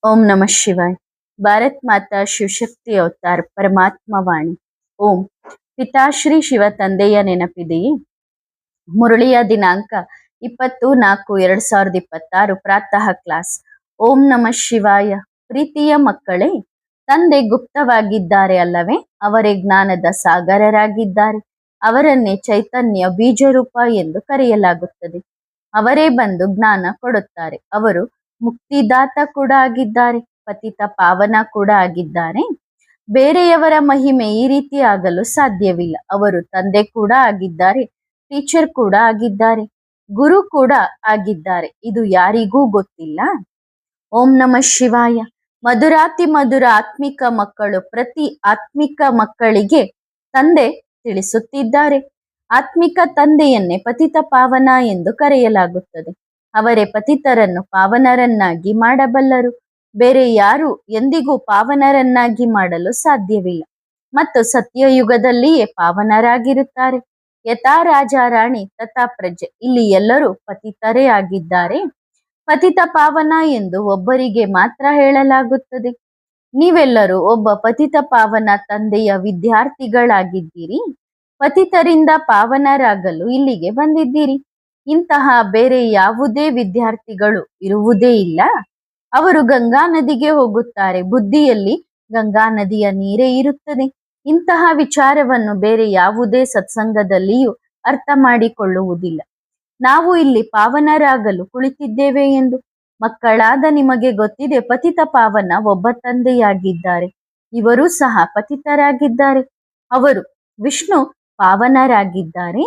ओम नमः शिवाय। भारत माता ಶಿವಶಕ್ತಿ ಅವತಾರ್ ಪರಮಾತ್ಮ ವಾಣಿ। ಓಂ ಪಿತಾಶ್ರೀ ಶಿವ ತಂದೆಯ ನೆನಪಿದೆಯೇ? ಮುರಳಿಯ ದಿನಾಂಕ 20/4/2026 ಪ್ರಾತಃ ಕ್ಲಾಸ್। ಓಂ ನಮಃ ಶಿವಾಯ। ಪ್ರೀತಿಯ ಮಕ್ಕಳೇ, ತಂದೆ ಗುಪ್ತವಾಗಿದ್ದಾರೆ ಅಲ್ಲವೇ? ಅವರೇ ಜ್ಞಾನದ ಸಾಗರರಾಗಿದ್ದಾರೆ. ಅವರನ್ನೇ ಚೈತನ್ಯ ಬೀಜರೂಪ ಎಂದು ಕರೆಯಲಾಗುತ್ತದೆ. ಅವರೇ ಬಂದು ಜ್ಞಾನ ಕೊಡುತ್ತಾರೆ. ಅವರು ಮುಕ್ತಿದಾತ ಕೂಡ ಆಗಿದ್ದಾರೆ, ಪತಿತ ಪಾವನ ಕೂಡ ಆಗಿದ್ದಾರೆ. ಬೇರೆಯವರ ಮಹಿಮೆ ಈ ರೀತಿ ಆಗಲು ಸಾಧ್ಯವಿಲ್ಲ. ಅವರು ತಂದೆ ಕೂಡ ಆಗಿದ್ದಾರೆ, ಟೀಚರ್ ಕೂಡ ಆಗಿದ್ದಾರೆ, ಗುರು ಕೂಡ ಆಗಿದ್ದಾರೆ. ಇದು ಯಾರಿಗೂ ಗೊತ್ತಿಲ್ಲ. ಓಂ ನಮಃ ಶಿವಾಯ। ಮಧುರಾತಿ ಮಧುರ ಆತ್ಮಿಕ ಮಕ್ಕಳು ಪ್ರತಿ ಆತ್ಮಿಕ ಮಕ್ಕಳಿಗೆ ತಂದೆ ತಿಳಿಸುತ್ತಿದ್ದಾರೆ. ಆತ್ಮಿಕ ತಂದೆಯನ್ನೇ ಪತಿತ ಪಾವನ ಎಂದು ಕರೆಯಲಾಗುತ್ತದೆ. ಅವರೇ ಪತಿತರನ್ನು ಪಾವನರನ್ನಾಗಿ ಮಾಡಬಲ್ಲರು. ಬೇರೆ ಯಾರು ಎಂದಿಗೂ ಪಾವನರನ್ನಾಗಿ ಮಾಡಲು ಸಾಧ್ಯವಿಲ್ಲ. ಮತ್ತು ಸತ್ಯಯುಗದಲ್ಲಿಯೇ ಪಾವನರಾಗಿರುತ್ತಾರೆ. ಯಥಾ ರಾಜ ರಾಣಿ ತಥಾ ಪ್ರಜೆ, ಇಲ್ಲಿ ಎಲ್ಲರೂ ಪತಿತರೇ ಆಗಿದ್ದಾರೆ. ಪತಿತ ಪಾವನ ಎಂದು ಒಬ್ಬರಿಗೆ ಮಾತ್ರ ಹೇಳಲಾಗುತ್ತದೆ. ನೀವೆಲ್ಲರೂ ಒಬ್ಬ ಪತಿತ ಪಾವನ ತಂದೆಯ ವಿದ್ಯಾರ್ಥಿಗಳಾಗಿದ್ದೀರಿ. ಪತಿತರಿಂದ ಪಾವನರಾಗಲು ಇಲ್ಲಿಗೆ ಬಂದಿದ್ದೀರಿ. ಇಂತಹ ಬೇರೆ ಯಾವುದೇ ವಿದ್ಯಾರ್ಥಿಗಳು ಇರುವುದೇ ಇಲ್ಲ. ಅವರು ಗಂಗಾ ನದಿಗೆ ಹೋಗುತ್ತಾರೆ. ಬುದ್ಧಿಯಲ್ಲಿ ಗಂಗಾ ನದಿಯ ನೀರೇ ಇರುತ್ತದೆ. ಇಂತಹ ವಿಚಾರವನ್ನು ಬೇರೆ ಯಾವುದೇ ಸತ್ಸಂಗದಲ್ಲಿಯೂ ಅರ್ಥ ಮಾಡಿಕೊಳ್ಳುವುದಿಲ್ಲ. ನಾವು ಇಲ್ಲಿ ಪಾವನರಾಗಲು ಕುಳಿತಿದ್ದೇವೆ ಎಂದು. ಮಕ್ಕಳಾದ ನಿಮಗೆ ಗೊತ್ತಿದೆ, ಪತಿತ ಪಾವನ ಒಬ್ಬ ತಂದೆಯಾಗಿದ್ದಾರೆ. ಇವರೂ ಸಹ ಪತಿತರಾಗಿದ್ದಾರೆ. ಅವರು ವಿಷ್ಣು ಪಾವನರಾಗಿದ್ದಾರೆ.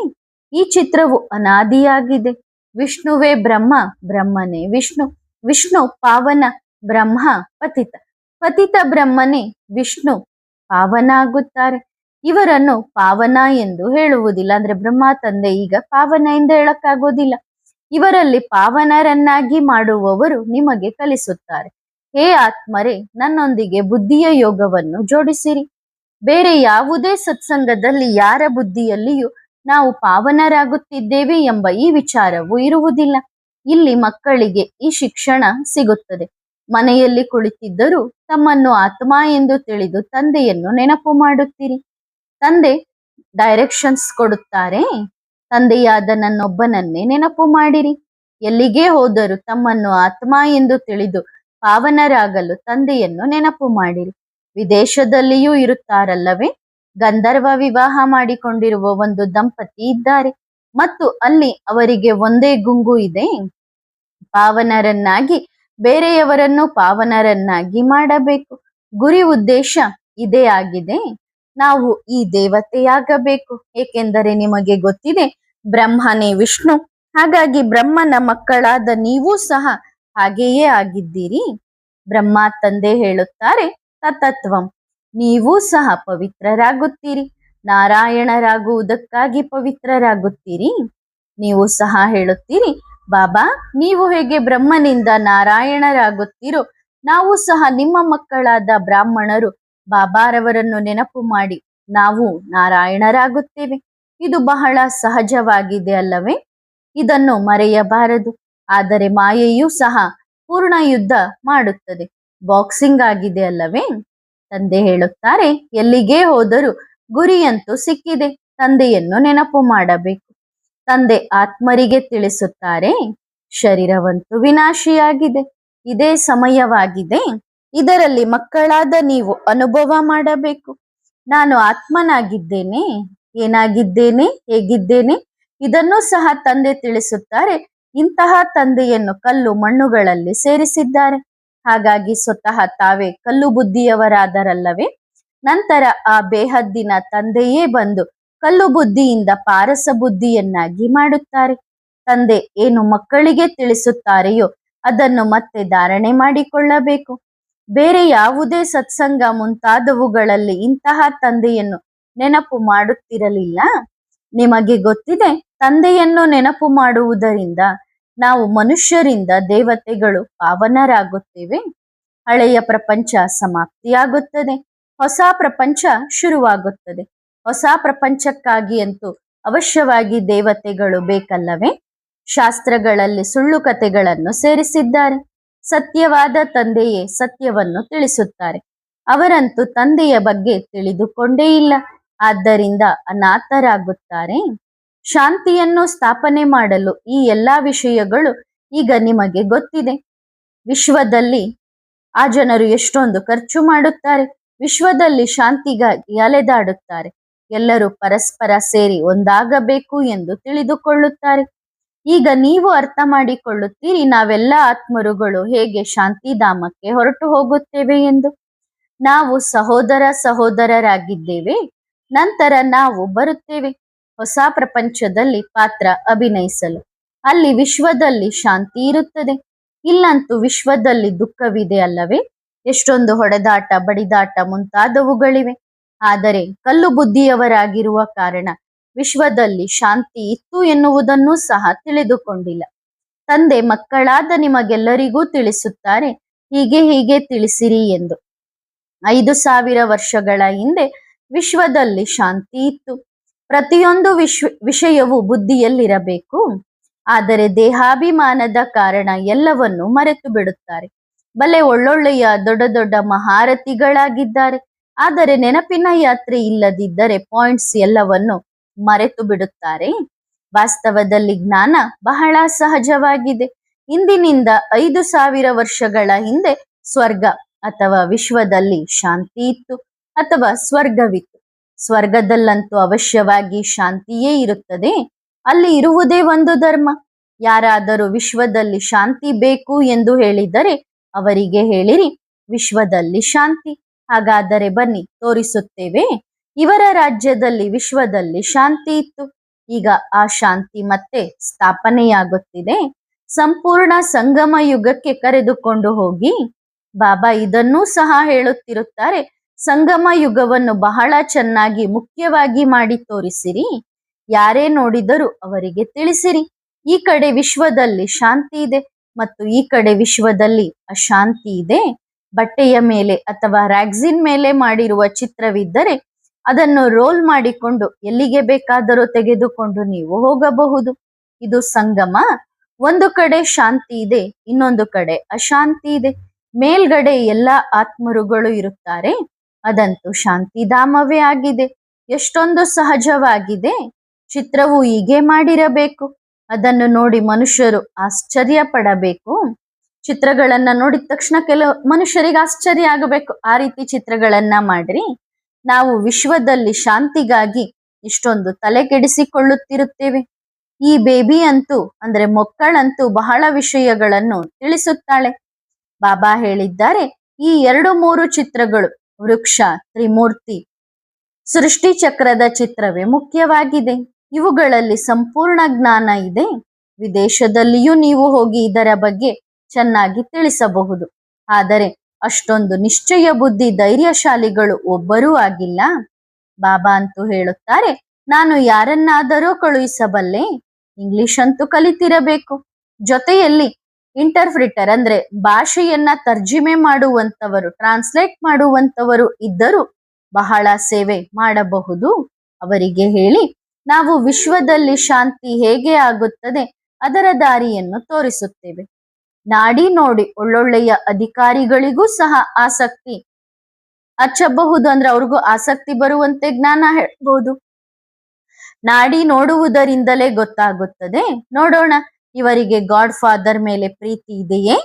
ಈ ಚಿತ್ರವು ಅನಾದಿಯಾಗಿದೆ. ವಿಷ್ಣುವೇ ಬ್ರಹ್ಮ, ಬ್ರಹ್ಮನೇ ವಿಷ್ಣು. ವಿಷ್ಣು ಪಾವನ, ಬ್ರಹ್ಮ ಪತಿತ. ಪತಿತ ಬ್ರಹ್ಮನೇ ವಿಷ್ಣು ಪಾವನ ಆಗುತ್ತಾರೆ. ಇವರನ್ನು ಪಾವನ ಎಂದು ಹೇಳುವುದಿಲ್ಲ. ಅಂದ್ರೆ ಬ್ರಹ್ಮ ತಂದೆ ಈಗ ಪಾವನ ಎಂದು ಹೇಳಕ್ಕಾಗೋದಿಲ್ಲ. ಇವರಲ್ಲಿ ಪಾವನರನ್ನಾಗಿ ಮಾಡುವವರು ನಿಮಗೆ ಕಲಿಸುತ್ತಾರೆ. ಹೇ ಆತ್ಮರೇ, ನನ್ನೊಂದಿಗೆ ಬುದ್ಧಿಯ ಯೋಗವನ್ನು ಜೋಡಿಸಿರಿ. ಬೇರೆ ಯಾವುದೇ ಸತ್ಸಂಗದಲ್ಲಿ ಯಾರ ಬುದ್ಧಿಯಲ್ಲಿಯೂ ನಾವು ಪಾವನರಾಗುತ್ತಿದ್ದೇವೆ ಎಂಬ ಈ ವಿಚಾರವು ಇರುವುದಿಲ್ಲ. ಇಲ್ಲಿ ಮಕ್ಕಳಿಗೆ ಈ ಶಿಕ್ಷಣ ಸಿಗುತ್ತದೆ. ಮನೆಯಲ್ಲಿ ಕುಳಿತಿದ್ದರೂ ತಮ್ಮನ್ನು ಆತ್ಮ ಎಂದು ತಿಳಿದು ತಂದೆಯನ್ನು ನೆನಪು ಮಾಡುತ್ತೀರಿ. ತಂದೆ ಡೈರೆಕ್ಷನ್ಸ್ ಕೊಡುತ್ತಾರೆ. ತಂದೆಯಾದ ನನ್ನೊಬ್ಬನನ್ನೇ ನೆನಪು ಮಾಡಿರಿ. ಎಲ್ಲಿಗೆ ಹೋದರೂ ತಮ್ಮನ್ನು ಆತ್ಮ ಎಂದು ತಿಳಿದು ಪಾವನರಾಗಲು ತಂದೆಯನ್ನು ನೆನಪು ಮಾಡಿರಿ. ವಿದೇಶದಲ್ಲಿಯೂ ಇರುತ್ತಾರಲ್ಲವೇ? ಗಂಧರ್ವ ವಿವಾಹ ಮಾಡಿಕೊಂಡಿರುವ ಒಂದು ದಂಪತಿ ಇದ್ದಾರೆ ಮತ್ತು ಅಲ್ಲಿ ಅವರಿಗೆ ಒಂದೇ ಗುಂಗು ಇದೆ. ಪಾವನರನ್ನಾಗಿ ಬೇರೆಯವರನ್ನು ಪಾವನರನ್ನಾಗಿ ಮಾಡಬೇಕು. ಗುರಿ ಉದ್ದೇಶ ಇದೇ ಆಗಿದೆ. ನಾವು ಈ ದೇವತೆಯಾಗಬೇಕು. ಏಕೆಂದರೆ ನಿಮಗೆ ಗೊತ್ತಿದೆ, ಬ್ರಹ್ಮನೇ ವಿಷ್ಣು. ಹಾಗಾಗಿ ಬ್ರಹ್ಮನ ಮಕ್ಕಳಾದ ನೀವೂ ಸಹ ಹಾಗೆಯೇ ಆಗಿದ್ದೀರಿ. ಬ್ರಹ್ಮ ತಂದೆ ಹೇಳುತ್ತಾರೆ ತತತ್ವಂ, ನೀವೂ ಸಹ ಪವಿತ್ರರಾಗುತ್ತೀರಿ. ನಾರಾಯಣರಾಗುವುದಕ್ಕಾಗಿ ಪವಿತ್ರರಾಗುತ್ತೀರಿ. ನೀವು ಸಹ ಹೇಳುತ್ತೀರಿ, ಬಾಬಾ ನೀವು ಹೇಗೆ ಬ್ರಹ್ಮನಿಂದ ನಾರಾಯಣರಾಗುತ್ತೀರೋ, ನಾವು ಸಹ ನಿಮ್ಮ ಮಕ್ಕಳಾದ ಬ್ರಾಹ್ಮಣರು ಬಾಬಾರವರನ್ನು ನೆನಪು ಮಾಡಿ ನಾವು ನಾರಾಯಣರಾಗುತ್ತೇವೆ. ಇದು ಬಹಳ ಸಹಜವಾಗಿದೆ ಅಲ್ಲವೇ? ಇದನ್ನು ಮರೆಯಬಾರದು. ಆದರೆ ಮಾಯೆಯೂ ಸಹ ಪೂರ್ಣ ಯುದ್ಧ ಮಾಡುತ್ತದೆ. ಬಾಕ್ಸಿಂಗ್ ಆಗಿದೆ ಅಲ್ಲವೇ? ತಂದೆ ಹೇಳುತ್ತಾರೆ, ಎಲ್ಲಿಗೆ ಹೋದರೂ ಗುರಿಯಂತೂ ಸಿಕ್ಕಿದೆ. ತಂದೆಯನ್ನು ನೆನಪು ಮಾಡಬೇಕು. ತಂದೆ ಆತ್ಮರಿಗೆ ತಿಳಿಸುತ್ತಾರೆ, ಶರೀರವಂತೂ ವಿನಾಶಿಯಾಗಿದೆ. ಇದೇ ಸಮಯವಾಗಿದೆ. ಇದರಲ್ಲಿ ಮಕ್ಕಳಾದ ನೀವು ಅನುಭವ ಮಾಡಬೇಕು. ನಾನು ಆತ್ಮನಾಗಿದ್ದೇನೆ. ಏನಾಗಿದ್ದೇನೆ, ಹೇಗಿದ್ದೇನೆ, ಇದನ್ನು ಸಹ ತಂದೆ ತಿಳಿಸುತ್ತಾರೆ. ಇಂತಹ ತಂದೆಯನ್ನು ಕಲ್ಲು ಮಣ್ಣುಗಳಲ್ಲಿ ಸೇರಿಸಿದ್ದಾರೆ. ಹಾಗಾಗಿ ಸ್ವತಃ ತಾವೇ ಕಲ್ಲು ಬುದ್ಧಿಯವರಾದರಲ್ಲವೇ? ನಂತರ ಆ ಬೇಹದ್ದಿನ ತಂದೆಯೇ ಬಂದು ಕಲ್ಲು ಬುದ್ಧಿಯಿಂದ ಪಾರಸ ಬುದ್ಧಿಯನ್ನಾಗಿ ಮಾಡುತ್ತಾರೆ. ತಂದೆ ಏನು ಮಕ್ಕಳಿಗೆ ತಿಳಿಸುತ್ತಾರೆಯೋ ಅದನ್ನು ಮತ್ತೆ ಧಾರಣೆ ಮಾಡಿಕೊಳ್ಳಬೇಕು. ಬೇರೆ ಯಾವುದೇ ಸತ್ಸಂಗ ಮುಂತಾದವುಗಳಲ್ಲಿ ಇಂತಹ ತಂದೆಯನ್ನು ನೆನಪು ಮಾಡುತ್ತಿರಲಿಲ್ಲ. ನಿಮಗೆ ಗೊತ್ತಿದೆ, ತಂದೆಯನ್ನು ನೆನಪು ಮಾಡುವುದರಿಂದ ನಾವು ಮನುಷ್ಯರಿಂದ ದೇವತೆಗಳು ಪಾವನರಾಗುತ್ತೇವೆ. ಹಳೆಯ ಪ್ರಪಂಚ ಸಮಾಪ್ತಿಯಾಗುತ್ತದೆ, ಹೊಸ ಪ್ರಪಂಚ ಶುರುವಾಗುತ್ತದೆ. ಹೊಸ ಪ್ರಪಂಚಕ್ಕಾಗಿ ಅಂತೂ ಅವಶ್ಯವಾಗಿ ದೇವತೆಗಳು ಬೇಕಲ್ಲವೇ? ಶಾಸ್ತ್ರಗಳಲ್ಲಿ ಸುಳ್ಳು ಕಥೆಗಳನ್ನು ಸೇರಿಸಿದ್ದಾರೆ. ಸತ್ಯವಾದ ತಂದೆಯೇ ಸತ್ಯವನ್ನು ತಿಳಿಸುತ್ತಾರೆ. ಅವರಂತೂ ತಂದೆಯ ಬಗ್ಗೆ ತಿಳಿದುಕೊಂಡೇ ಇಲ್ಲ, ಆದ್ದರಿಂದ ಅನಾಥರಾಗುತ್ತಾರೆ. ಶಾಂತಿಯನ್ನು ಸ್ಥಾಪನೆ ಮಾಡಲು ಈ ಎಲ್ಲಾ ವಿಷಯಗಳು ಈಗ ನಿಮಗೆ ಗೊತ್ತಿದೆ. ವಿಶ್ವದಲ್ಲಿ ಆ ಜನರು ಎಷ್ಟೊಂದು ಖರ್ಚು ಮಾಡುತ್ತಾರೆ, ವಿಶ್ವದಲ್ಲಿ ಶಾಂತಿಗಾಗಿ ಅಲೆದಾಡುತ್ತಾರೆ. ಎಲ್ಲರೂ ಪರಸ್ಪರ ಸೇರಿ ಒಂದಾಗಬೇಕು ಎಂದು ತಿಳಿದುಕೊಳ್ಳುತ್ತಾರೆ. ಈಗ ನೀವು ಅರ್ಥ ಮಾಡಿಕೊಳ್ಳುತ್ತೀರಿ, ನಾವೆಲ್ಲ ಆತ್ಮರುಗಳು ಹೇಗೆ ಶಾಂತಿಧಾಮಕ್ಕೆ ಹೊರಟು ಹೋಗುತ್ತೇವೆ ಎಂದು. ನಾವು ಸಹೋದರರಾಗಿದ್ದೇವೆ. ನಂತರ ನಾವು ಬರುತ್ತೇವೆ ಹೊಸ ಪ್ರಪಂಚದಲ್ಲಿ ಪಾತ್ರ ಅಭಿನಯಿಸಲು. ಅಲ್ಲಿ ವಿಶ್ವದಲ್ಲಿ ಶಾಂತಿ ಇರುತ್ತದೆ. ಇಲ್ಲಂತೂ ವಿಶ್ವದಲ್ಲಿ ದುಃಖವಿದೆ ಅಲ್ಲವೇ? ಎಷ್ಟೊಂದು ಹೊಡೆದಾಟ, ಬಡಿದಾಟ ಮುಂತಾದವುಗಳಿವೆ. ಆದರೆ ಕಲ್ಲು ಬುದ್ಧಿಯವರಾಗಿರುವ ಕಾರಣ ವಿಶ್ವದಲ್ಲಿ ಶಾಂತಿ ಇತ್ತು ಎನ್ನುವುದನ್ನು ಸಹ ತಿಳಿದುಕೊಂಡಿಲ್ಲ. ತಂದೆ ಮಕ್ಕಳಾದ ನಿಮಗೆಲ್ಲರಿಗೂ ತಿಳಿಸುತ್ತಾರೆ, ಹೀಗೆ ಹೀಗೆ ತಿಳಿಸಿರಿ ಎಂದು. 5000 ವರ್ಷಗಳ ಹಿಂದೆ ವಿಶ್ವದಲ್ಲಿ ಶಾಂತಿ ಇತ್ತು. ಪ್ರತಿಯೊಂದು ವಿಷಯವು ಬುದ್ಧಿಯಲ್ಲಿರಬೇಕು. ಆದರೆ ದೇಹಾಭಿಮಾನದ ಕಾರಣ ಎಲ್ಲವನ್ನು ಮರೆತು ಬಿಡುತ್ತಾರೆ. ಬಲೆ ಒಳ್ಳೊಳ್ಳೆಯ ದೊಡ್ಡ ದೊಡ್ಡ ಮಹಾರಥಿಗಳಾಗಿದ್ದಾರೆ. ಆದರೆ ನೆನಪಿನ ಯಾತ್ರೆ ಇಲ್ಲದಿದ್ದರೆ ಪಾಯಿಂಟ್ಸ್ ಎಲ್ಲವನ್ನು ಮರೆತು ಬಿಡುತ್ತಾರೆ. ವಾಸ್ತವದಲ್ಲಿ ಜ್ಞಾನ ಬಹಳ ಸಹಜವಾಗಿದೆ. ಇಂದಿನಿಂದ 5000 ವರ್ಷಗಳ ಹಿಂದೆ ಸ್ವರ್ಗ ಅಥವಾ ವಿಶ್ವದಲ್ಲಿ ಶಾಂತಿ ಇತ್ತು ಅಥವಾ ಸ್ವರ್ಗವಿತ್ತು. ಸ್ವರ್ಗದಲ್ಲಂತೂ ಅವಶ್ಯವಾಗಿ ಶಾಂತಿಯೇ ಇರುತ್ತದೆ. ಅಲ್ಲಿ ಇರುವುದೇ ಒಂದು ಧರ್ಮ. ಯಾರಾದರೂ ವಿಶ್ವದಲ್ಲಿ ಶಾಂತಿ ಬೇಕು ಎಂದು ಹೇಳಿದರೆ ಅವರಿಗೆ ಹೇಳಿರಿ, ವಿಶ್ವದಲ್ಲಿ ಶಾಂತಿ. ಹಾಗಾದರೆ ಬನ್ನಿ ತೋರಿಸುತ್ತೇವೆ. ಇವರ ರಾಜ್ಯದಲ್ಲಿ ವಿಶ್ವದಲ್ಲಿ ಶಾಂತಿ ಇತ್ತು. ಈಗ ಆ ಶಾಂತಿ ಮತ್ತೆ ಸ್ಥಾಪನೆಯಾಗುತ್ತಿದೆ. ಸಂಪೂರ್ಣ ಸಂಗಮ ಯುಗಕ್ಕೆ ಕರೆದುಕೊಂಡು ಹೋಗಿ. ಬಾಬಾ ಇದನ್ನೂ ಸಹ ಹೇಳುತ್ತಿರುತ್ತಾರೆ, ಸಂಗಮ ಯುಗವನ್ನು ಬಹಳ ಚೆನ್ನಾಗಿ ಮುಖ್ಯವಾಗಿ ಮಾಡಿ ತೋರಿಸಿರಿ. ಯಾರೇ ನೋಡಿದರೂ ಅವರಿಗೆ ತಿಳಿಸಿರಿ, ಈ ಕಡೆ ವಿಶ್ವದಲ್ಲಿ ಶಾಂತಿ ಇದೆ ಮತ್ತು ಈ ಕಡೆ ವಿಶ್ವದಲ್ಲಿ ಅಶಾಂತಿ ಇದೆ. ಬಟ್ಟೆಯ ಮೇಲೆ ಅಥವಾ ರ್ಯಾಗ್ಜಿನ್ ಮೇಲೆ ಮಾಡಿರುವ ಚಿತ್ರವಿದ್ದರೆ ಅದನ್ನು ರೋಲ್ ಮಾಡಿಕೊಂಡು ಎಲ್ಲಿಗೆ ಬೇಕಾದರೂ ತೆಗೆದುಕೊಂಡು ನೀವು ಹೋಗಬಹುದು. ಇದು ಸಂಗಮ. ಒಂದು ಕಡೆ ಶಾಂತಿ ಇದೆ, ಇನ್ನೊಂದು ಕಡೆ ಅಶಾಂತಿ ಇದೆ. ಮೇಲ್ಗಡೆ ಎಲ್ಲ ಆತ್ಮರುಗಳು ಇರುತ್ತಾರೆ, ಅದಂತೂ ಶಾಂತಿಧಾಮವೇ ಆಗಿದೆ. ಎಷ್ಟೊಂದು ಸಹಜವಾಗಿದೆ. ಚಿತ್ರವು ಹೀಗೆ ಮಾಡಿರಬೇಕು. ಅದನ್ನು ನೋಡಿ ಮನುಷ್ಯರು ಆಶ್ಚರ್ಯ ಪಡಬೇಕು. ಚಿತ್ರಗಳನ್ನ ನೋಡಿದ ತಕ್ಷಣ ಕೆಲವು ಮನುಷ್ಯರಿಗೆ ಆಶ್ಚರ್ಯ ಆಗಬೇಕು. ಆ ರೀತಿ ಚಿತ್ರಗಳನ್ನ ಮಾಡ್ರಿ. ನಾವು ವಿಶ್ವದಲ್ಲಿ ಶಾಂತಿಗಾಗಿ ಇಷ್ಟೊಂದು ತಲೆ ಕೆಡಿಸಿಕೊಳ್ಳುತ್ತಿರುತ್ತೇವೆ. ಈ ಬೇಬಿ ಅಂತೂ ಅಂದ್ರೆ ಮಕ್ಕಳಂತೂ ಬಹಳ ವಿಷಯಗಳನ್ನು ತಿಳಿಸುತ್ತಾಳೆ. ಬಾಬಾ ಹೇಳಿದ್ದಾರೆ, ಈ 2-3 ಚಿತ್ರಗಳು ವೃಕ್ಷ, ತ್ರಿಮೂರ್ತಿ, ಸೃಷ್ಟಿ ಚಕ್ರದ ಚಿತ್ರವೇ ಮುಖ್ಯವಾಗಿದೆ. ಇವುಗಳಲ್ಲಿ ಸಂಪೂರ್ಣ ಜ್ಞಾನ ಇದೆ. ವಿದೇಶದಲ್ಲಿಯೂ ನೀವು ಹೋಗಿ ಇದರ ಬಗ್ಗೆ ಚೆನ್ನಾಗಿ ತಿಳಿಸಬಹುದು. ಆದರೆ ಅಷ್ಟೊಂದು ನಿಶ್ಚಯ ಬುದ್ಧಿ ಧೈರ್ಯಶಾಲಿಗಳು ಒಬ್ಬರೂ ಆಗಿಲ್ಲ. ಬಾಬಾ ಅಂತೂ ಹೇಳುತ್ತಾರೆ, ನಾನು ಯಾರನ್ನಾದರೂ ಕಳುಹಿಸಬಲ್ಲೆ. ಇಂಗ್ಲಿಷ್ ಅಂತೂ ಕಲಿತಿರಬೇಕು. ಜೊತೆಯಲ್ಲಿ ಇಂಟರ್ಪ್ರಿಟರ್ ಅಂದ್ರೆ ಭಾಷೆಯನ್ನ ತರ್ಜಿಮೆ ಮಾಡುವಂತವರು, ಟ್ರಾನ್ಸ್ಲೇಟ್ ಮಾಡುವಂತವರು ಇದ್ದರೂ ಬಹಳ ಸೇವೆ ಮಾಡಬಹುದು. ಅವರಿಗೆ ಹೇಳಿ, ನಾವು ವಿಶ್ವದಲ್ಲಿ ಶಾಂತಿ ಹೇಗೆ ಆಗುತ್ತದೆ ಅದರ ದಾರಿಯನ್ನು ತೋರಿಸುತ್ತೇವೆ. ನಾಡಿ ನೋಡಿ ಒಳ್ಳೊಳ್ಳೆಯ ಅಧಿಕಾರಿಗಳಿಗೂ ಸಹ ಆಸಕ್ತಿ ಹಚ್ಚಬಹುದು. ಅಂದ್ರೆ ಅವ್ರಿಗೂ ಆಸಕ್ತಿ ಬರುವಂತೆ ಜ್ಞಾನ ಹೇಳ್ಬಹುದು. ನಾಡಿ ನೋಡುವುದರಿಂದಲೇ ಗೊತ್ತಾಗುತ್ತದೆ. ನೋಡೋಣ, ಇವರಿಗೆ ಗಾಡ್ ಫಾದರ್ ಮೇಲೆ ಪ್ರೀತಿ ಇದೆಯೇ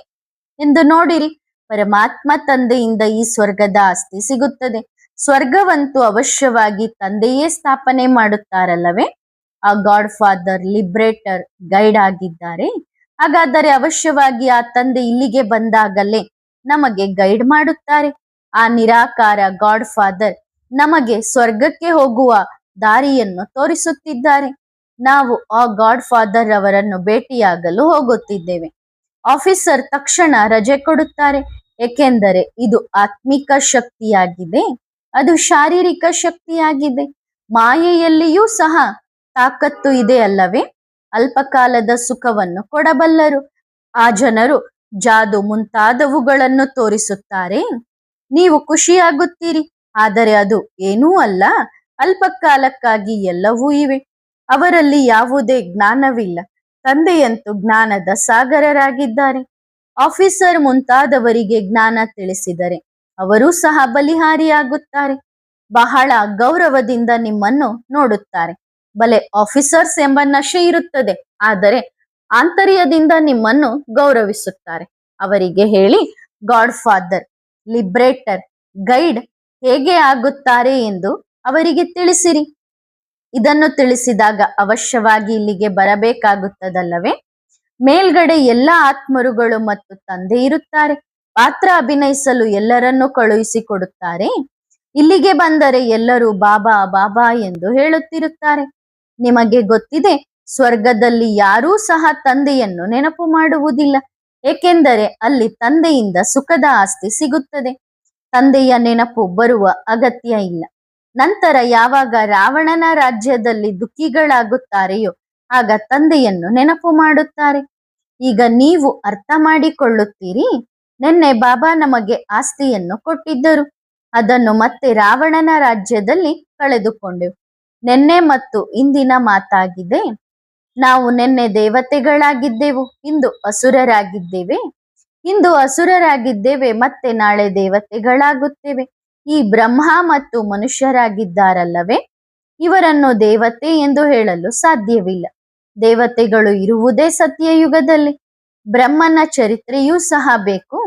ಎಂದು ನೋಡಿರಿ. ಪರಮಾತ್ಮ ತಂದೆಯಿಂದ ಈ ಸ್ವರ್ಗದ ಆಸ್ತಿ ಸಿಗುತ್ತದೆ. ಸ್ವರ್ಗವಂತೂ ಅವಶ್ಯವಾಗಿ ತಂದೆಯೇ ಸ್ಥಾಪನೆ ಮಾಡುತ್ತಾರಲ್ಲವೇ? ಆ ಗಾಡ್ ಫಾದರ್ ಲಿಬ್ರೇಟರ್ ಗೈಡ್ ಆಗಿದ್ದಾರೆ. ಹಾಗಾದರೆ ಅವಶ್ಯವಾಗಿ ಆ ತಂದೆ ಇಲ್ಲಿಗೆ ಬಂದಾಗಲೇ ನಮಗೆ ಗೈಡ್ ಮಾಡುತ್ತಾರೆ. ಆ ನಿರಾಕಾರ ಗಾಡ್ ಫಾದರ್ ನಮಗೆ ಸ್ವರ್ಗಕ್ಕೆ ಹೋಗುವ ದಾರಿಯನ್ನು ತೋರಿಸುತ್ತಿದ್ದಾರೆ. ನಾವು ಆ ಗಾಡ್ ಫಾದರ್ ಅವರನ್ನು ಭೇಟಿಯಾಗಲು ಹೋಗುತ್ತಿದ್ದೇವೆ. ಆಫೀಸರ್ ತಕ್ಷಣ ರಜೆ ಕೊಡುತ್ತಾರೆ, ಏಕೆಂದರೆ ಇದು ಆತ್ಮಿಕ ಶಕ್ತಿಯಾಗಿದೆ, ಅದು ಶಾರೀರಿಕ ಶಕ್ತಿಯಾಗಿದೆ. ಮಾಯೆಯಲ್ಲಿಯೂ ಸಹ ತಾಕತ್ತು ಇದೆ ಅಲ್ಲವೇ? ಅಲ್ಪಕಾಲದ ಸುಖವನ್ನು ಕೊಡಬಲ್ಲರು. ಆ ಜನರು ಜಾದು ಮುಂತಾದವುಗಳನ್ನು ತೋರಿಸುತ್ತಾರೆ. ನೀವು ಖುಷಿಯಾಗುತ್ತೀರಿ, ಆದರೆ ಅದು ಏನೂ ಅಲ್ಲ. ಅಲ್ಪಕಾಲಕ್ಕಾಗಿ ಎಲ್ಲವೂ ಇವೆ. ಅವರಲ್ಲಿ ಯಾವುದೇ ಜ್ಞಾನವಿಲ್ಲ. ತಂದೆಯಂತೂ ಜ್ಞಾನದ ಸಾಗರರಾಗಿದ್ದಾರೆ. ಆಫೀಸರ್ ಮುಂತಾದವರಿಗೆ ಜ್ಞಾನ ತಿಳಿಸಿದರೆ ಅವರೂ ಸಹ ಬಲಿಹಾರಿಯಾಗುತ್ತಾರೆ. ಬಹಳ ಗೌರವದಿಂದ ನಿಮ್ಮನ್ನು ನೋಡುತ್ತಾರೆ. ಬಲೆ ಆಫೀಸರ್ಸ್ ಎಂಬ ನಶೆ ಇರುತ್ತದೆ, ಆದರೆ ಆಂತರ್ಯದಿಂದ ನಿಮ್ಮನ್ನು ಗೌರವಿಸುತ್ತಾರೆ. ಅವರಿಗೆ ಹೇಳಿ, ಗಾಡ್ ಫಾದರ್, ಲಿಬ್ರೇಟರ್, ಗೈಡ್ ಹೇಗೆ ಆಗುತ್ತಾರೆ ಎಂದು ಅವರಿಗೆ ತಿಳಿಸಿರಿ. ಇದನ್ನು ತಿಳಿಸಿದಾಗ ಅವಶ್ಯವಾಗಿ ಇಲ್ಲಿಗೆ ಬರಬೇಕಾಗುತ್ತದಲ್ಲವೇ? ಮೇಲ್ಗಡೆ ಎಲ್ಲ ಆತ್ಮರುಗಳು ಮತ್ತು ತಂದೆ ಇರುತ್ತಾರೆ. ಪಾತ್ರ ಅಭಿನಯಿಸಲು ಎಲ್ಲರನ್ನೂ ಕಳುಹಿಸಿಕೊಡುತ್ತಾರೆ. ಇಲ್ಲಿಗೆ ಬಂದರೆ ಎಲ್ಲರೂ ಬಾಬಾ ಬಾಬಾ ಎಂದು ಹೇಳುತ್ತಿರುತ್ತಾರೆ. ನಿಮಗೆ ಗೊತ್ತಿದೆ, ಸ್ವರ್ಗದಲ್ಲಿ ಯಾರೂ ಸಹ ತಂದೆಯನ್ನು ನೆನಪು ಮಾಡುವುದಿಲ್ಲ, ಏಕೆಂದರೆ ಅಲ್ಲಿ ತಂದೆಯಿಂದ ಸುಖದ ಆಸ್ತಿ ಸಿಗುತ್ತದೆ. ತಂದೆಯ ನೆನಪು ಬರುವ ಅಗತ್ಯ ಇಲ್ಲ. ನಂತರ ಯಾವಾಗ ರಾವಣನ ರಾಜ್ಯದಲ್ಲಿ ದುಃಖಿಗಳಾಗುತ್ತಾರೆಯೋ ಆಗ ತಂದೆಯನ್ನು ನೆನಪು ಮಾಡುತ್ತಾರೆ. ಈಗ ನೀವು ಅರ್ಥ ಮಾಡಿಕೊಳ್ಳುತ್ತೀರಿ. ನಿನ್ನೆ ಬಾಬಾ ನಮಗೆ ಆಸ್ತಿಯನ್ನು ಕೊಟ್ಟಿದ್ದರು, ಅದನ್ನು ಮತ್ತೆ ರಾವಣನ ರಾಜ್ಯದಲ್ಲಿ ಕಳೆದುಕೊಂಡೆವು. ನಿನ್ನೆ ಮತ್ತು ಇಂದಿನ ಮಾತಾಗಿದೆ. ನಾವು ನಿನ್ನೆ ದೇವತೆಗಳಾಗಿದ್ದೆವು, ಇಂದು ಅಸುರರಾಗಿದ್ದೇವೆ. ಇಂದು ಅಸುರರಾಗಿದ್ದೇವೆ, ಮತ್ತೆ ನಾಳೆ ದೇವತೆಗಳಾಗುತ್ತೇವೆ. ಈ ಬ್ರಹ್ಮ ಮತ್ತು ಮನುಷ್ಯರಾಗಿದ್ದಾರಲ್ಲವೇ, ಇವರನ್ನು ದೇವತೆ ಎಂದು ಹೇಳಲು ಸಾಧ್ಯವಿಲ್ಲ. ದೇವತೆಗಳು ಇರುವುದೇ ಸತ್ಯಯುಗದಲ್ಲಿ. ಬ್ರಹ್ಮನ ಚರಿತ್ರೆಯೂ ಸಹ ಬೇಕು.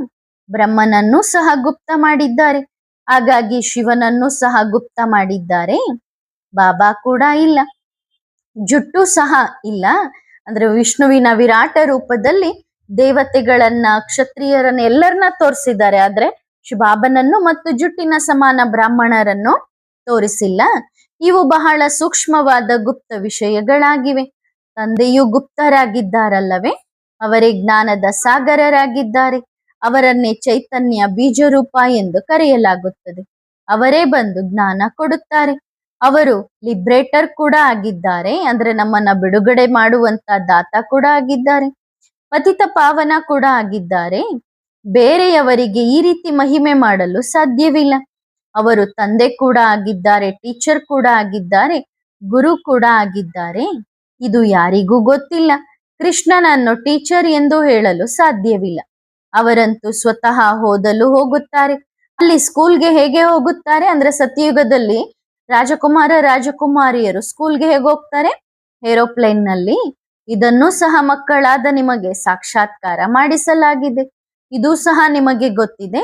ಬ್ರಹ್ಮನನ್ನೂ ಸಹ ಗುಪ್ತ ಮಾಡಿದ್ದಾರೆ, ಹಾಗಾಗಿ ಶಿವನನ್ನು ಸಹ ಗುಪ್ತ ಮಾಡಿದ್ದಾರೆ. ಬಾಬಾ ಕೂಡ ಇಲ್ಲ, ಜುಟ್ಟು ಸಹ ಇಲ್ಲ. ಅಂದ್ರೆ ವಿಷ್ಣುವಿನ ವಿರಾಟ ರೂಪದಲ್ಲಿ ದೇವತೆಗಳನ್ನ, ಕ್ಷತ್ರಿಯರನ್ನ ಎಲ್ಲರನ್ನ ತೋರಿಸಿದ್ದಾರೆ, ಆದ್ರೆ ಬಾಬನನ್ನು ಮತ್ತು ಜುಟ್ಟಿನ ಸಮಾನ ಬ್ರಾಹ್ಮಣರನ್ನು ತೋರಿಸಿಲ್ಲ. ಇವು ಬಹಳ ಸೂಕ್ಷ್ಮವಾದ ಗುಪ್ತ ವಿಷಯಗಳಾಗಿವೆ. ತಂದೆಯು ಗುಪ್ತರಾಗಿದ್ದಾರಲ್ಲವೇ, ಅವರೇ ಜ್ಞಾನದ ಸಾಗರರಾಗಿದ್ದಾರೆ. ಅವರನ್ನೇ ಚೈತನ್ಯ ಬೀಜರೂಪ ಎಂದು ಕರೆಯಲಾಗುತ್ತದೆ. ಅವರೇ ಬಂದು ಜ್ಞಾನ ಕೊಡುತ್ತಾರೆ. ಅವರು ಲಿಬ್ರೇಟರ್ ಕೂಡ ಆಗಿದ್ದಾರೆ, ಅಂದ್ರೆ ನಮ್ಮನ್ನ ಬಿಡುಗಡೆ ಮಾಡುವಂತ ದಾತ ಕೂಡ ಆಗಿದ್ದಾರೆ, ಪತಿತ ಪಾವನ ಕೂಡ ಆಗಿದ್ದಾರೆ. ಬೇರೆಯವರಿಗೆ ಈ ರೀತಿ ಮಹಿಮೆ ಮಾಡಲು ಸಾಧ್ಯವಿಲ್ಲ. ಅವರು ತಂದೆ ಕೂಡ ಆಗಿದ್ದಾರೆ, ಟೀಚರ್ ಕೂಡ ಆಗಿದ್ದಾರೆ, ಗುರು ಕೂಡ ಆಗಿದ್ದಾರೆ. ಇದು ಯಾರಿಗೂ ಗೊತ್ತಿಲ್ಲ. ಕೃಷ್ಣನನ್ನು ಟೀಚರ್ ಎಂದು ಹೇಳಲು ಸಾಧ್ಯವಿಲ್ಲ. ಅವರಂತೂ ಸ್ವತಃ ಓದಲು ಹೋಗುತ್ತಾರೆ. ಅಲ್ಲಿ ಸ್ಕೂಲ್ಗೆ ಹೇಗೆ ಹೋಗುತ್ತಾರೆ ಅಂದ್ರೆ, ಸತ್ಯಯುಗದಲ್ಲಿ ರಾಜಕುಮಾರ ರಾಜಕುಮಾರಿಯರು ಸ್ಕೂಲ್ಗೆ ಹೇಗೆ ಹೋಗ್ತಾರೆ? ಏರೋಪ್ಲೇನ್ ನಲ್ಲಿ. ಇದನ್ನೂ ಸಹ ಮಕ್ಕಳಾದ ನಿಮಗೆ ಸಾಕ್ಷಾತ್ಕಾರ ಮಾಡಿಸಲಾಗಿದೆ. ಇದು ಸಹ ನಿಮಗೆ ಗೊತ್ತಿದೆ.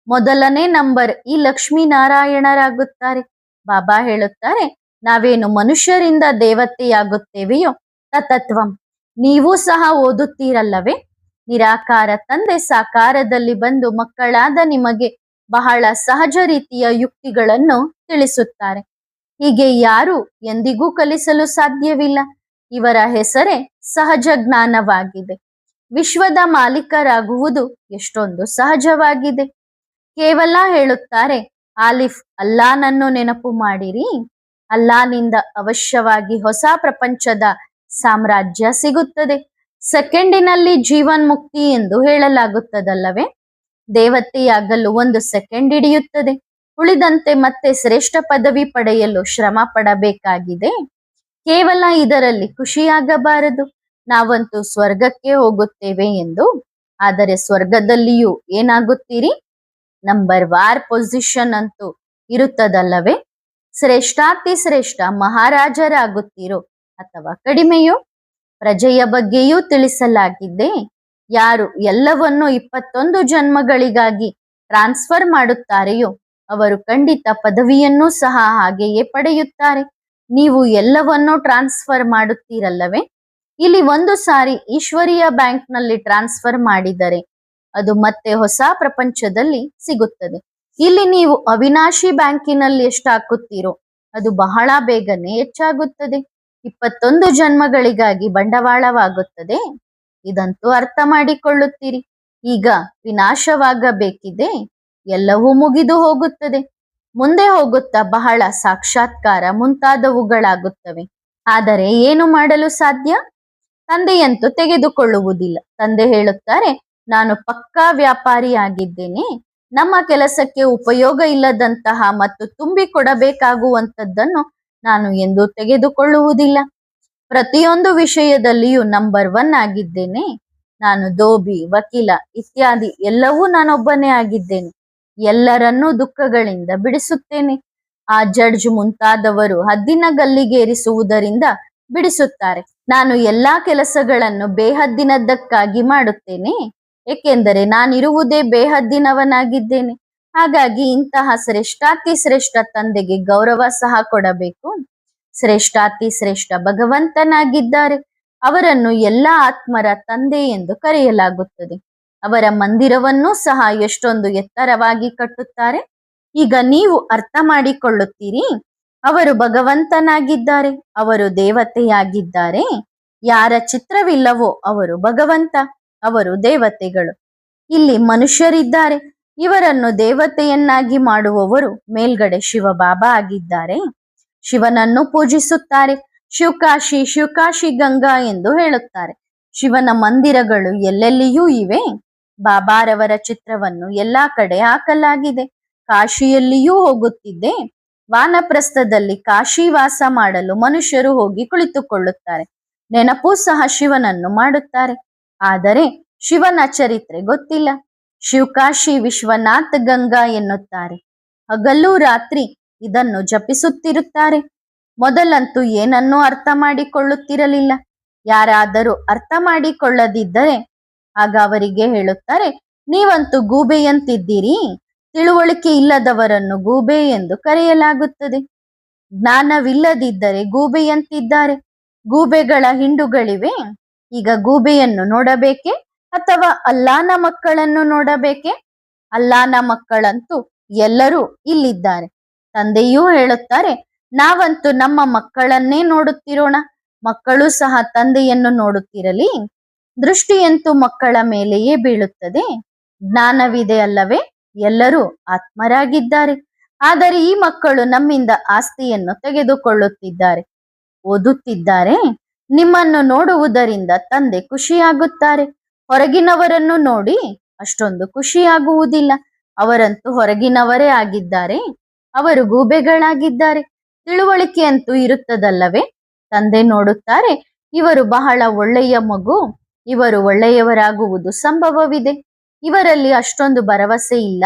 ಮೊದಲನೇ ನಂಬರ್ ಈ ಲಕ್ಷ್ಮೀನಾರಾಯಣರಾಗುತ್ತಾರೆ. ಬಾಬಾ ಹೇಳುತ್ತಾರೆ, ನಾವೇನು ಮನುಷ್ಯರಿಂದ ದೇವತೆಯಾಗುತ್ತೇವೆಯೋ ತತತ್ವಂ. ನೀವು ಸಹ ಓದುತ್ತೀರಲ್ಲವೇ? ನಿರಾಕಾರ ತಂದೆ ಸಾಕಾರದಲ್ಲಿ ಬಂದು ಮಕ್ಕಳಾದ ನಿಮಗೆ ಬಹಳ ಸಹಜ ರೀತಿಯ ಯುಕ್ತಿಗಳನ್ನು ತಿಳಿಸುತ್ತಾರೆ. ಹೀಗೆ ಯಾರು ಎಂದಿಗೂ ಕಲಿಸಲು ಸಾಧ್ಯವಿಲ್ಲ. ಇವರ ಹೆಸರೇ ಸಹಜ ಜ್ಞಾನವಾಗಿದೆ. ವಿಶ್ವದ ಮಾಲೀಕರಾಗುವುದು ಎಷ್ಟೊಂದು ಸಹಜವಾಗಿದೆ. ಕೇವಲ ಹೇಳುತ್ತಾರೆ, ಆಲಿಫ್ ಅಲ್ಲಾನನ್ನು ನೆನಪು ಮಾಡಿರಿ. ಅಲ್ಲಾನಿಂದ ಅವಶ್ಯವಾಗಿ ಹೊಸ ಪ್ರಪಂಚದ ಸಾಮ್ರಾಜ್ಯ ಸಿಗುತ್ತದೆ. ಸೆಕೆಂಡಿನಲ್ಲಿ ಜೀವನ್ಮುಕ್ತಿ ಎಂದು ಹೇಳಲಾಗುತ್ತದಲ್ಲವೇ? ದೇವತೆಯಾಗಲು 1 ಸೆಕೆಂಡ್ ಹಿಡಿಯುತ್ತದೆ. ಉಳಿದಂತೆ ಮತ್ತೆ ಶ್ರೇಷ್ಠ ಪದವಿ ಪಡೆಯಲು ಶ್ರಮ ಪಡಬೇಕಾಗಿದೆ. ಕೇವಲ ಇದರಲ್ಲಿ ಖುಷಿಯಾಗಬಾರದು, ನಾವಂತೂ ಸ್ವರ್ಗಕ್ಕೆ ಹೋಗುತ್ತೇವೆ ಎಂದು. ಆದರೆ ಸ್ವರ್ಗದಲ್ಲಿಯೂ ಏನಾಗುತ್ತೀರಿ? ನಂಬರ್ ವಾರ್ ಪೊಸಿಷನ್ ಅಂತೂ ಇರುತ್ತದಲ್ಲವೇ? ಶ್ರೇಷ್ಠಾತಿ ಶ್ರೇಷ್ಠ ಮಹಾರಾಜರಾಗುತ್ತೀರೋ ಅಥವಾ ಕಡಿಮೆಯೋ? ಪ್ರಜೆಯ ಬಗ್ಗೆಯೂ ತಿಳಿಸಲಾಗಿದೆ. ಯಾರು ಎಲ್ಲವನ್ನು 21 ಜನ್ಮಗಳಿಗಾಗಿ ಟ್ರಾನ್ಸ್ಫರ್ ಮಾಡುತ್ತಾರೆಯೋ ಅವರು ಖಂಡಿತ ಪದವಿಯನ್ನೂ ಸಹ ಹಾಗೆಯೇ ಪಡೆಯುತ್ತಾರೆ. ನೀವು ಎಲ್ಲವನ್ನೂ ಟ್ರಾನ್ಸ್ಫರ್ ಮಾಡುತ್ತೀರಲ್ಲವೇ? ಇಲ್ಲಿ ಒಂದು ಸಾರಿ ಈಶ್ವರೀಯ ಬ್ಯಾಂಕ್ನಲ್ಲಿ ಟ್ರಾನ್ಸ್ಫರ್ ಮಾಡಿದರೆ ಅದು ಮತ್ತೆ ಹೊಸ ಪ್ರಪಂಚದಲ್ಲಿ ಸಿಗುತ್ತದೆ. ಇಲ್ಲಿ ನೀವು ಅವಿನಾಶಿ ಬ್ಯಾಂಕಿನಲ್ಲಿ ಎಷ್ಟು ಹಾಕುತ್ತೀರೋ ಅದು ಬಹಳ ಬೇಗನೆ ಹೆಚ್ಚಾಗುತ್ತದೆ. 21 ಜನ್ಮಗಳಿಗಾಗಿ ಬಂಡವಾಳವಾಗುತ್ತದೆ. ಇದಂತೂ ಅರ್ಥ ಮಾಡಿಕೊಳ್ಳುತ್ತೀರಿ. ಈಗ ವಿನಾಶವಾಗಬೇಕಿದೆ, ಎಲ್ಲವೂ ಮುಗಿದು ಹೋಗುತ್ತದೆ. ಮುಂದೆ ಹೋಗುತ್ತಾ ಬಹಳ ಸಾಕ್ಷಾತ್ಕಾರ ಮುಂತಾದವುಗಳಾಗುತ್ತವೆ. ಆದರೆ ಏನು ಮಾಡಲು ಸಾಧ್ಯ? ತಂದೆಯಂತೂ ತೆಗೆದುಕೊಳ್ಳುವುದಿಲ್ಲ. ತಂದೆ ಹೇಳುತ್ತಾರೆ, ನಾನು ಪಕ್ಕಾ ವ್ಯಾಪಾರಿಯಾಗಿದ್ದೇನೆ. ನಮ್ಮ ಕೆಲಸಕ್ಕೆ ಉಪಯೋಗ ಇಲ್ಲದಂತಹ ಮತ್ತು ತುಂಬಿಕೊಡಬೇಕಾಗುವಂಥದ್ದನ್ನು ನಾನು ಎಂದೂ ತೆಗೆದುಕೊಳ್ಳುವುದಿಲ್ಲ. ಪ್ರತಿಯೊಂದು ವಿಷಯದಲ್ಲಿಯೂ ನಂಬರ್ 1 ಆಗಿದ್ದೇನೆ. ನಾನು ಧೋಬಿ, ವಕೀಲ ಇತ್ಯಾದಿ ಎಲ್ಲವೂ ನಾನೊಬ್ಬನೇ ಆಗಿದ್ದೇನೆ. ಎಲ್ಲರನ್ನೂ ದುಃಖಗಳಿಂದ ಬಿಡಿಸುತ್ತೇನೆ. ಆ ಜಡ್ಜ್ ಮುಂತಾದವರು ಹದ್ದಿನ ಗಲ್ಲಿಗೇರಿಸುವುದರಿಂದ ಬಿಡಿಸುತ್ತಾರೆ. ನಾನು ಎಲ್ಲಾ ಕೆಲಸಗಳನ್ನು ಬೇಹದ್ದಿನದ್ದಕ್ಕಾಗಿ ಮಾಡುತ್ತೇನೆ, ಏಕೆಂದರೆ ನಾನಿರುವುದೇ ಬೇಹದ್ದಿನವನಾಗಿದ್ದೇನೆ. ಹಾಗಾಗಿ ಇಂತಹ ಶ್ರೇಷ್ಠಾತಿ ಶ್ರೇಷ್ಠ ತಂದೆಗೆ ಗೌರವ ಸಹ ಕೊಡಬೇಕು. ಶ್ರೇಷ್ಠಾತಿ ಶ್ರೇಷ್ಠ ಭಗವಂತನಾಗಿದ್ದಾರೆ. ಅವರನ್ನು ಎಲ್ಲಾ ಆತ್ಮರ ತಂದೆ ಎಂದು ಕರೆಯಲಾಗುತ್ತದೆ. ಅವರ ಮಂದಿರವನ್ನೂ ಸಹ ಎಷ್ಟೊಂದು ಎತ್ತರವಾಗಿ ಕಟ್ಟುತ್ತಾರೆ. ಈಗ ನೀವು ಅರ್ಥ ಮಾಡಿಕೊಳ್ಳುತ್ತೀರಿ, ಅವರು ಭಗವಂತನಾಗಿದ್ದಾರೆ, ಅವರು ದೇವತೆಯಾಗಿದ್ದಾರೆ. ಯಾರ ಚಿತ್ರವಿಲ್ಲವೋ ಅವರು ಭಗವಂತ, ಅವರು ದೇವತೆಗಳು. ಇಲ್ಲಿ ಮನುಷ್ಯರಿದ್ದಾರೆ. ಇವರನ್ನು ದೇವತೆಯನ್ನಾಗಿ ಮಾಡುವವರು ಮೇಲ್ಗಡೆ ಶಿವಬಾಬಾ ಆಗಿದ್ದಾರೆ. ಶಿವನನ್ನು ಪೂಜಿಸುತ್ತಾರೆ. ಶಿವಕಾಶಿ, ಶಿವಕಾಶಿ ಗಂಗಾ ಎಂದು ಹೇಳುತ್ತಾರೆ. ಶಿವನ ಮಂದಿರಗಳು ಎಲ್ಲೆಲ್ಲಿಯೂ ಇವೆ. ಬಾಬಾರವರ ಚಿತ್ರವನ್ನು ಎಲ್ಲಾ ಕಡೆ ಹಾಕಲಾಗಿದೆ. ಕಾಶಿಯಲ್ಲಿಯೂ ಹೋಗುತ್ತಿದ್ದೆ. ವಾನಪ್ರಸ್ಥದಲ್ಲಿ ಕಾಶಿ ವಾಸ ಮಾಡಲು ಮನುಷ್ಯರು ಹೋಗಿ ಕುಳಿತುಕೊಳ್ಳುತ್ತಾರೆ. ನೆನಪು ಸಹ ಶಿವನನ್ನು ಮಾಡುತ್ತಾರೆ. ಆದರೆ ಶಿವನ ಚರಿತ್ರೆ ಗೊತ್ತಿಲ್ಲ. ಶಿವಕಾಶಿ ವಿಶ್ವನಾಥ್ ಗಂಗಾ ಎನ್ನುತ್ತಾರೆ. ಹಗಲು ರಾತ್ರಿ ಇದನ್ನು ಜಪಿಸುತ್ತಿರುತ್ತಾರೆ. ಮೊದಲಂತೂ ಏನನ್ನೂ ಅರ್ಥ ಮಾಡಿಕೊಳ್ಳುತ್ತಿರಲಿಲ್ಲ. ಯಾರಾದರೂ ಅರ್ಥ ಮಾಡಿಕೊಳ್ಳದಿದ್ದರೆ ಆಗ ಅವರಿಗೆ ಹೇಳುತ್ತಾರೆ, ನೀವಂತೂ ಗೂಬೆಯಂತಿದ್ದೀರಿ. ತಿಳುವಳಿಕೆ ಇಲ್ಲದವರನ್ನು ಗೂಬೆ ಎಂದು ಕರೆಯಲಾಗುತ್ತದೆ. ಜ್ಞಾನವಿಲ್ಲದಿದ್ದರೆ ಗೂಬೆಯಂತಿದ್ದಾರೆ. ಗೂಬೆಗಳ ಹಿಂಡುಗಳಿವೆ. ಈಗ ಗೂಬೆಯನ್ನು ನೋಡಬೇಕೆ ಅಥವಾ ಅಲ್ಲಾನ ಮಕ್ಕಳನ್ನು ನೋಡಬೇಕೆ? ಅಲ್ಲಾನ ಮಕ್ಕಳಂತೂ ಎಲ್ಲರೂ ಇಲ್ಲಿದ್ದಾರೆ. ತಂದೆಯೂ ಹೇಳುತ್ತಾರೆ, ನಾವಂತೂ ನಮ್ಮ ಮಕ್ಕಳನ್ನೇ ನೋಡುತ್ತಿರೋಣ. ಮಕ್ಕಳು ಸಹ ತಂದೆಯನ್ನು ನೋಡುತ್ತಿರಲಿ. ದೃಷ್ಟಿಯಂತೂ ಮಕ್ಕಳ ಮೇಲೆಯೇ ಬೀಳುತ್ತದೆ. ಜ್ಞಾನವಿದೆ ಅಲ್ಲವೇ? ಎಲ್ಲರೂ ಆತ್ಮರಾಗಿದ್ದಾರೆ. ಆದರೆ ಈ ಮಕ್ಕಳು ನಮ್ಮಿಂದ ಆಸ್ತಿಯನ್ನು ತೆಗೆದುಕೊಳ್ಳುತ್ತಿದ್ದಾರೆ. ಓದುತ್ತಿದ್ದಾರೆ. ನಿಮ್ಮನ್ನು ನೋಡುವುದರಿಂದ ತಂದೆ ಖುಷಿಯಾಗುತ್ತಾರೆ. ಹೊರಗಿನವರನ್ನು ನೋಡಿ ಅಷ್ಟೊಂದು ಖುಷಿಯಾಗುವುದಿಲ್ಲ. ಅವರಂತೂ ಹೊರಗಿನವರೇ ಆಗಿದ್ದಾರೆ. ಅವರು ಗೂಬೆಗಳಾಗಿದ್ದಾರೆ. ತಿಳುವಳಿಕೆ ಅಂತೂ ಇರುತ್ತದಲ್ಲವೇ? ತಂದೆ ನೋಡುತ್ತಾರೆ, ಇವರು ಬಹಳ ಒಳ್ಳೆಯ ಮಗು, ಇವರು ಒಳ್ಳೆಯವರಾಗುವುದು ಸಂಭವವಿದೆ. ಇವರಲ್ಲಿ ಅಷ್ಟೊಂದು ಭರವಸೆ ಇಲ್ಲ.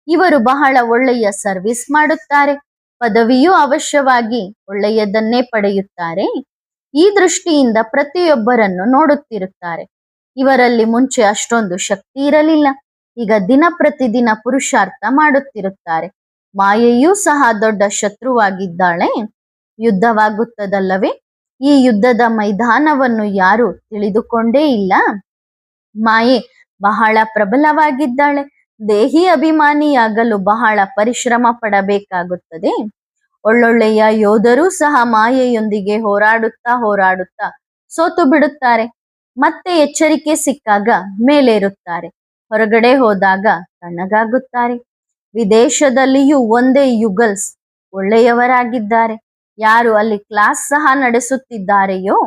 ಇವರು ಬಹಳ ಒಳ್ಳೆಯ ಸರ್ವಿಸ್ ಮಾಡುತ್ತಾರೆ. ಪದವಿಯೂ ಅವಶ್ಯವಾಗಿ ಒಳ್ಳೆಯದನ್ನೇ ಪಡೆಯುತ್ತಾರೆ. ಈ ದೃಷ್ಟಿಯಿಂದ ಪ್ರತಿಯೊಬ್ಬರನ್ನು ನೋಡುತ್ತಿರುತ್ತಾರೆ. ಇವರಲ್ಲಿ ಮುಂಚೆ ಅಷ್ಟೊಂದು ಶಕ್ತಿ ಇರಲಿಲ್ಲ. ಈಗ ದಿನ ಪ್ರತಿದಿನ ಪುರುಷಾರ್ಥ ಮಾಡುತ್ತಿರುತ್ತಾರೆ. ಮಾಯೆಯೂ ಸಹ ದೊಡ್ಡ ಶತ್ರುವಾಗಿದ್ದಾಳೆ. ಯುದ್ಧವಾಗುತ್ತದಲ್ಲವೇ? ಈ ಯುದ್ಧದ ಮೈದಾನವನ್ನು ಯಾರು ತಿಳಿದುಕೊಂಡೇ ಇಲ್ಲ. ಮಾಯೆ ಬಹಳ ಪ್ರಬಲವಾಗಿದ್ದಾಳೆ. ದೇಹಿ ಅಭಿಮಾನಿಯಾಗಲು ಬಹಳ ಪರಿಶ್ರಮ ಪಡಬೇಕಾಗುತ್ತದೆ. ಒಳ್ಳೊಳ್ಳೆಯ ಯೋಧರೂ ಸಹ ಮಾಯೆಯೊಂದಿಗೆ ಹೋರಾಡುತ್ತಾ ಸೋತು ಬಿಡುತ್ತಾರೆ. ಮತ್ತೆ ಎಚ್ಚರಿಕೆ ಸಿಕ್ಕಾಗ ಮೇಲೇರುತ್ತಾರೆ. ಹೊರಗಡೆ ಹೋದಾಗ ತಣ್ಣಗಾಗುತ್ತಾರೆ. ವಿದೇಶದಲ್ಲಿಯೂ ಒಂದೇ ಯುಗಲ್ಸ್ ಒಳ್ಳೆಯವರಾಗಿದ್ದಾರೆ. ಯಾರು ಅಲ್ಲಿ ಕ್ಲಾಸ್ ಸಹ ನಡೆಸುತ್ತಿದ್ದಾರೆಯೋ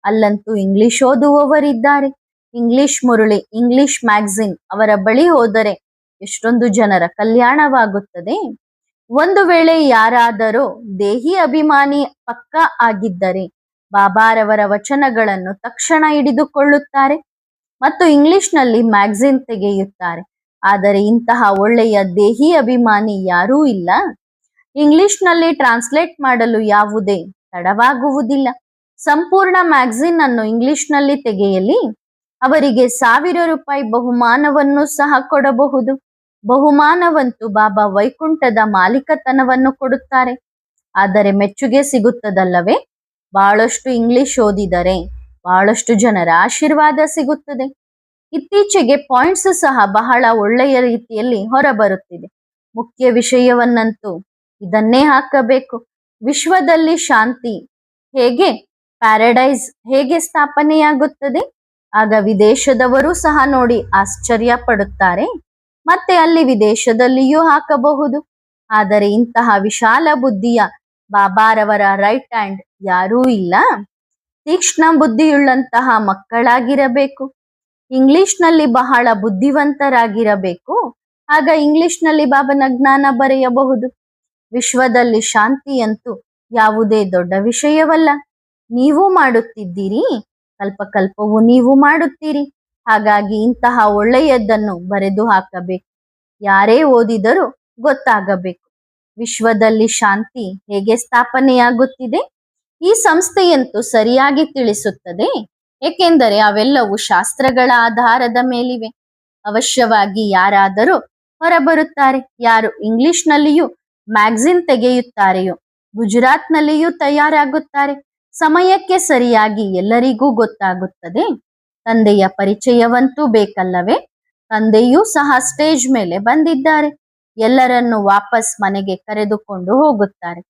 ಅಲ್ಲಂತೂ ಇಂಗ್ಲಿಷ್ ಓದುವವರಿದ್ದಾರೆ. ಇಂಗ್ಲಿಷ್ ಮುರುಳಿ, ಇಂಗ್ಲಿಷ್ ಮ್ಯಾಗಝಿನ್ ಅವರ ಬಳಿ ಹೋದರೆ ಎಷ್ಟೊಂದು ಜನರ ಕಲ್ಯಾಣವಾಗುತ್ತದೆ. ಒಂದು ವೇಳೆ ಯಾರಾದರೂ ದೇಹಿ ಅಭಿಮಾನಿ ಪಕ್ಕಾ ಆಗಿದ್ದರೆ ಬಾಬಾರವರ ವಚನಗಳನ್ನು ತಕ್ಷಣ ಹಿಡಿದುಕೊಳ್ಳುತ್ತಾರೆ ಮತ್ತು ಇಂಗ್ಲಿಷ್ನಲ್ಲಿ ಮ್ಯಾಗಝಿನ್ ತೆಗೆಯುತ್ತಾರೆ. ಆದರೆ ಇಂತಹ ಒಳ್ಳೆಯ ದೇಹಿ ಅಭಿಮಾನಿ ಯಾರೂ ಇಲ್ಲ. ಇಂಗ್ಲಿಷ್ನಲ್ಲಿ ಟ್ರಾನ್ಸ್ಲೇಟ್ ಮಾಡಲು ಯಾವುದೇ ತಡವಾಗುವುದಿಲ್ಲ. ಸಂಪೂರ್ಣ ಮ್ಯಾಗಝಿನ್ ಅನ್ನು ಇಂಗ್ಲಿಷ್ನಲ್ಲಿ ತೆಗೆಯಲಿ, ಅವರಿಗೆ 1000 ರೂಪಾಯಿ ಬಹುಮಾನವನ್ನು ಸಹ ಕೊಡಬಹುದು. ಬಹುಮಾನವಂತೂ ಬಾಬಾ ವೈಕುಂಠದ ಮಾಲೀಕತನವನ್ನು ಕೊಡುತ್ತಾರೆ. ಆದರೆ ಮೆಚ್ಚುಗೆ ಸಿಗುತ್ತದಲ್ಲವೇ? ಬಹಳಷ್ಟು ಇಂಗ್ಲಿಷ್ ಓದಿದರೆ ಬಹಳಷ್ಟು ಜನರ ಆಶೀರ್ವಾದ ಸಿಗುತ್ತದೆ. ಇತ್ತೀಚೆಗೆ ಪಾಯಿಂಟ್ಸ್ ಸಹ ಬಹಳ ಒಳ್ಳೆಯ ರೀತಿಯಲ್ಲಿ ಹೊರಬರುತ್ತಿದೆ. ಮುಖ್ಯ ವಿಷಯವನ್ನಂತೂ ಇದನ್ನೇ ಹಾಕಬೇಕು. ವಿಶ್ವದಲ್ಲಿ ಶಾಂತಿ ಹೇಗೆ, ಪ್ಯಾರಡೈಸ್ ಹೇಗೆ ಸ್ಥಾಪನೆಯಾಗುತ್ತದೆ? ಆಗ ವಿದೇಶದವರು ಸಹ ನೋಡಿ ಆಶ್ಚರ್ಯ ಪಡುತ್ತಾರೆ. ಮತ್ತೆ ಅಲ್ಲಿ ವಿದೇಶದಲ್ಲಿಯೂ ಹಾಕಬಹುದು. ಆದರೆ ಇಂತಹ ವಿಶಾಲ ಬುದ್ಧಿಯ ಬಾಬಾರವರ ರೈಟ್ ಹ್ಯಾಂಡ್ ಯಾರೂ ಇಲ್ಲ. ತೀಕ್ಷ್ಣ ಬುದ್ಧಿಯುಳ್ಳಂತಹ ಮಕ್ಕಳಾಗಿರಬೇಕು. ಇಂಗ್ಲಿಷ್ನಲ್ಲಿ ಬಹಳ ಬುದ್ಧಿವಂತರಾಗಿರಬೇಕು. ಆಗ ಇಂಗ್ಲಿಷ್ನಲ್ಲಿ ಬಾಬನ ಜ್ಞಾನ ಬರೆಯಬಹುದು. ವಿಶ್ವದಲ್ಲಿ ಶಾಂತಿಯಂತೂ ಯಾವುದೇ ದೊಡ್ಡ ವಿಷಯವಲ್ಲ. ನೀವು ಮಾಡುತ್ತಿದ್ದೀರಿ, ಕಲ್ಪಕಲ್ಪವು ನೀವು ಮಾಡುತ್ತೀರಿ. ಹಾಗಾಗಿ ಇಂತಹ ಒಳ್ಳೆಯದನ್ನು ಬರೆದು ಹಾಕಬೇಕು. ಯಾರೇ ಓದಿದರೂ ಗೊತ್ತಾಗಬೇಕು. ವಿಶ್ವದಲ್ಲಿ ಶಾಂತಿ ಹೇಗೆ ಸ್ಥಾಪನೆಯಾಗುತ್ತಿದೆ? ಈ ಸಂಸ್ಥೆಯಂತೂ ಸರಿಯಾಗಿ ತಿಳಿಸುತ್ತದೆ. ಏಕೆಂದರೆ ಅವೆಲ್ಲವೂ ಶಾಸ್ತ್ರಗಳ ಆಧಾರದ ಮೇಲಿವೆ. ಅವಶ್ಯವಾಗಿ ಯಾರಾದರೂ ಹೊರಬರುತ್ತಾರೆ. ಯಾರು ಇಂಗ್ಲಿಷ್ನಲ್ಲಿಯೂ ಮ್ಯಾಗಝಿನ್ ತೆಗೆಯುತ್ತಾರೆಯೋ, ಗುಜರಾತ್ನಲ್ಲಿಯೂ ತಯಾರಾಗುತ್ತಾರೆ. ಸಮಯಕ್ಕೆ ಸರಿಯಾಗಿ ಎಲ್ಲರಿಗೂ ಗೊತ್ತಾಗುತ್ತದೆ. ತಂದೆಯ ಪರಿಚಯವಂತೂ ಬೇಕಲ್ಲವೇ? ತಂದೆಯೂ ಸಹ ಸ್ಟೇಜ್ ಮೇಲೆ ಬಂದಿದ್ದಾರೆ. ಎಲ್ಲರನ್ನು ವಾಪಸ್ ಮನೆಗೆ ಕರೆದುಕೊಂಡು ಹೋಗುತ್ತಾರೆ.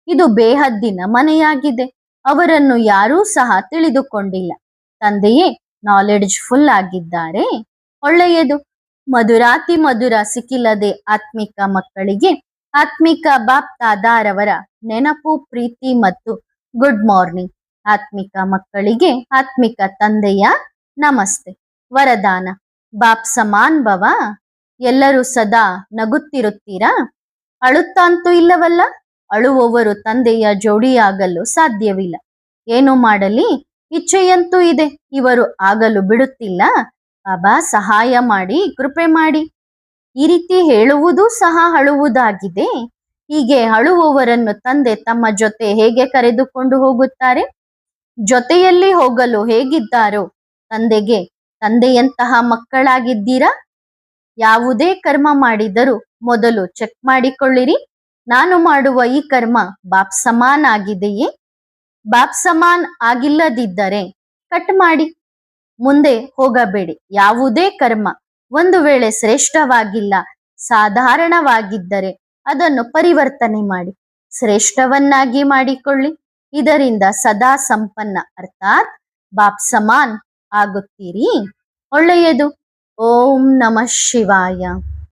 ಇದು ಬೇಹದ್ದಿನ ಮನೆಯಾಗಿದೆ. ಅವರನ್ನು ಯಾರೂ ಸಹ ತಿಳಿದುಕೊಂಡಿಲ್ಲ. ತಂದೆಯೇ ನಾಲೆಡ್ಜ್ಫುಲ್ ಆಗಿದ್ದಾರೆ. ಒಳ್ಳೆಯದು. ಮಧುರಾತಿ ಮಧುರ ಸಿಕ್ಕಿಲ್ಲದೆ ಆತ್ಮಿಕ ಮಕ್ಕಳಿಗೆ ಆತ್ಮಿಕ ಬಾಪ್ ದಾದಾರವರ ನೆನಪು, ಪ್ರೀತಿ ಮತ್ತು ಗುಡ್ ಮಾರ್ನಿಂಗ್. ಆತ್ಮಿಕ ಮಕ್ಕಳಿಗೆ ಆತ್ಮಿಕ ತಂದೆಯ ನಮಸ್ತೆ. ವರದಾನ: ಬಾಪ್ ಸಮಾನ್ ಭವ. ಎಲ್ಲರೂ ಸದಾ ನಗುತ್ತಿರುತ್ತೀರಾ? ಅಳುತ್ತಂತೂ ಇಲ್ಲವಲ್ಲ? ಅಳುವವರು ತಂದೆಯ ಜೋಡಿಯಾಗಲು ಸಾಧ್ಯವಿಲ್ಲ. ಏನು ಮಾಡಲಿ? ಇಚ್ಛೆಯಂತೂ ಇದೆ, ಇವರು ಆಗಲು ಬಿಡುತ್ತಿಲ್ಲ. ಬಾಬಾ ಸಹಾಯ ಮಾಡಿ, ಕೃಪೆ ಮಾಡಿ. ಈ ರೀತಿ ಹೇಳುವುದು ಸಹ ಅಳುವುದಾಗಿದೆ. ಹೀಗೆ ಅಳುವವರನ್ನು ತಂದೆ ತಮ್ಮ ಜೊತೆ ಹೇಗೆ ಕರೆದುಕೊಂಡು ಹೋಗುತ್ತಾರೆ? ಜೊತೆಯಲ್ಲಿ ಹೋಗಲು ಹೇಗಿದ್ದಾರೋ ತಂದೆಗೆ ತಂದೆಯಂತಹ ಮಕ್ಕಳಾಗಿದ್ದೀರಾ? ಯಾವುದೇ ಕರ್ಮ ಮಾಡಿದರೂ ಮೊದಲು ಚೆಕ್ ಮಾಡಿಕೊಳ್ಳಿರಿ. ನಾನು ಮಾಡುವ ಈ ಕರ್ಮ ಬಾಪ್ ಸಮಾನ್ ಆಗಿದೆಯೇ? ಬಾಪ್ ಸಮಾನ್ ಆಗಿಲ್ಲದಿದ್ದರೆ ಕಟ್ ಮಾಡಿ, ಮುಂದೆ ಹೋಗಬೇಡಿ. ಯಾವುದೇ ಕರ್ಮ ಒಂದು ವೇಳೆ ಶ್ರೇಷ್ಠವಾಗಿಲ್ಲ, ಸಾಧಾರಣವಾಗಿದ್ದರೆ ಅದನ್ನು ಪರಿವರ್ತನೆ ಮಾಡಿ ಶ್ರೇಷ್ಠವನ್ನಾಗಿ ಮಾಡಿಕೊಳ್ಳಿ. ಇದರಿಂದ ಸದಾ ಸಂಪನ್ನ ಅರ್ಥಾತ್ ಬಾಪ್ ಸಮಾನ್ ಆಗುತ್ತೀರಿ. ಒಳ್ಳೆಯದು. ಓಂ ನಮಃ ಶಿವಾಯ.